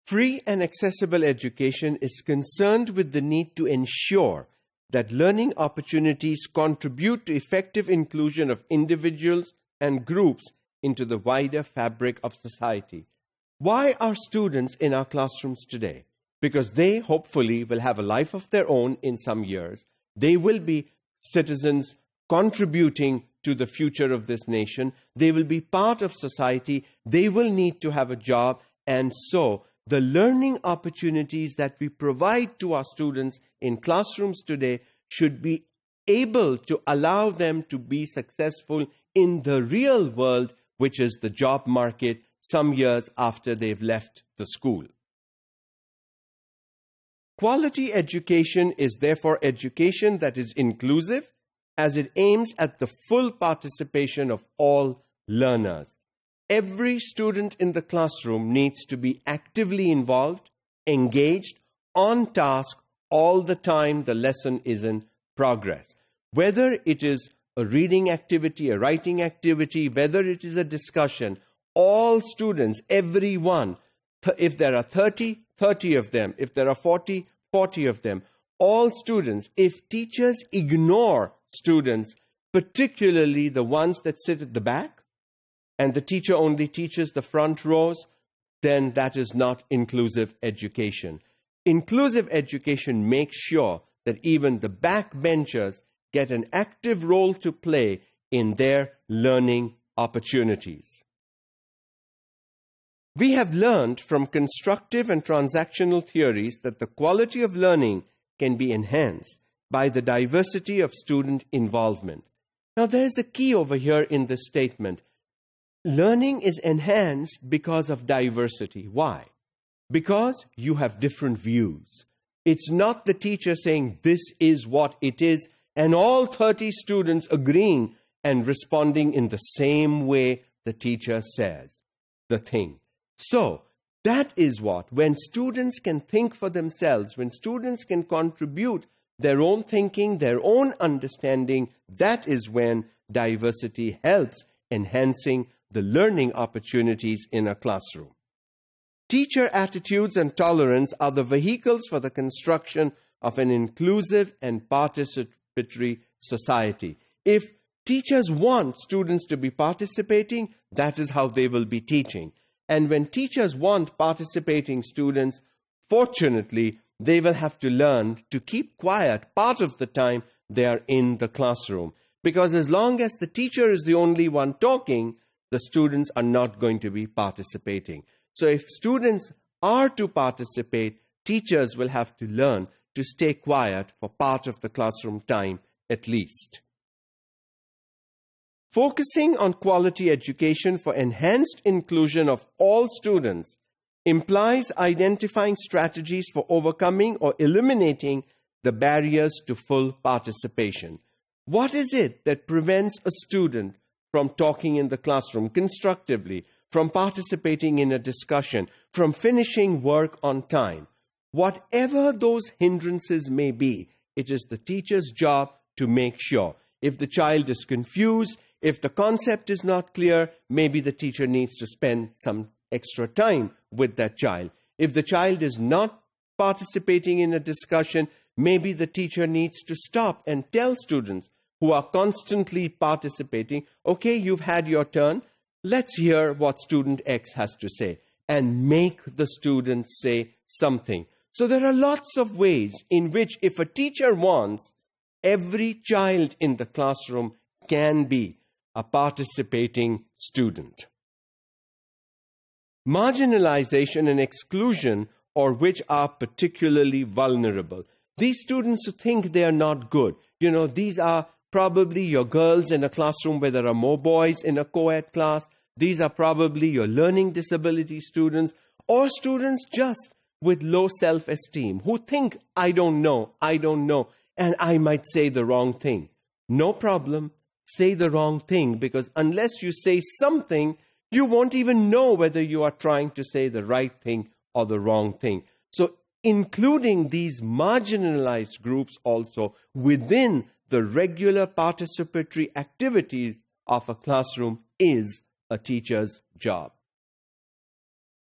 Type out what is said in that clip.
Free and accessible education is concerned with the need to ensure that learning opportunities contribute to effective inclusion of individuals and groups into the wider fabric of society. Why are students in our classrooms today? Because they hopefully will have a life of their own in some years. They will be citizens contributing to the future of this nation. They will be part of society. They will need to have a job. And so the learning opportunities that we provide to our students in classrooms today should be able to allow them to be successful in the real world, which is the job market, some years after they've left the school. Quality education is therefore education that is inclusive, as it aims at the full participation of all learners. Every student in the classroom needs to be actively involved, engaged, on task all the time the lesson is in progress. Whether it is a reading activity, a writing activity, whether it is a discussion, all students, everyone, if there are 30 of them, if there are 40 of them, all students, if teachers ignore students, particularly the ones that sit at the back, and the teacher only teaches the front rows, then that is not inclusive education. Inclusive education makes sure that even the backbenchers get an active role to play in their learning opportunities. We have learned from constructive and transactional theories that the quality of learning can be enhanced by the diversity of student involvement. Now, there's a key over here in this statement. Learning is enhanced because of diversity. Why? Because you have different views. It's not the teacher saying this is what it is, and all 30 students agreeing and responding in the same way the teacher says the thing. So, that is what, when students can think for themselves, when students can contribute their own thinking, their own understanding, that is when diversity helps enhancing the learning opportunities in a classroom. Teacher attitudes and tolerance are the vehicles for the construction of an inclusive and participatory society. If teachers want students to be participating, that is how they will be teaching. And when teachers want participating students, fortunately, they will have to learn to keep quiet part of the time they are in the classroom. Because as long as the teacher is the only one talking, the students are not going to be participating. So if students are to participate, teachers will have to learn to stay quiet for part of the classroom time at least. Focusing on quality education for enhanced inclusion of all students implies identifying strategies for overcoming or eliminating the barriers to full participation. What is it that prevents a student from talking in the classroom constructively, from participating in a discussion, from finishing work on time? Whatever those hindrances may be, it is the teacher's job to make sure. If the child is confused, if the concept is not clear, maybe the teacher needs to spend some extra time with that child. If the child is not participating in a discussion, maybe the teacher needs to stop and tell students who are constantly participating, okay, you've had your turn, let's hear what student X has to say, and make the student say something. So there are lots of ways in which, if a teacher wants, every child in the classroom can be a participating student. Marginalization and exclusion, or which are particularly vulnerable. These students who think they are not good, these are probably your girls in a classroom where there are more boys in a co-ed class. These are probably your learning disability students, or students just with low self-esteem who think, I don't know, and I might say the wrong thing. No problem. Say the wrong thing, because unless you say something, you won't even know whether you are trying to say the right thing or the wrong thing. So including these marginalized groups also within the regular participatory activities of a classroom is a teacher's job.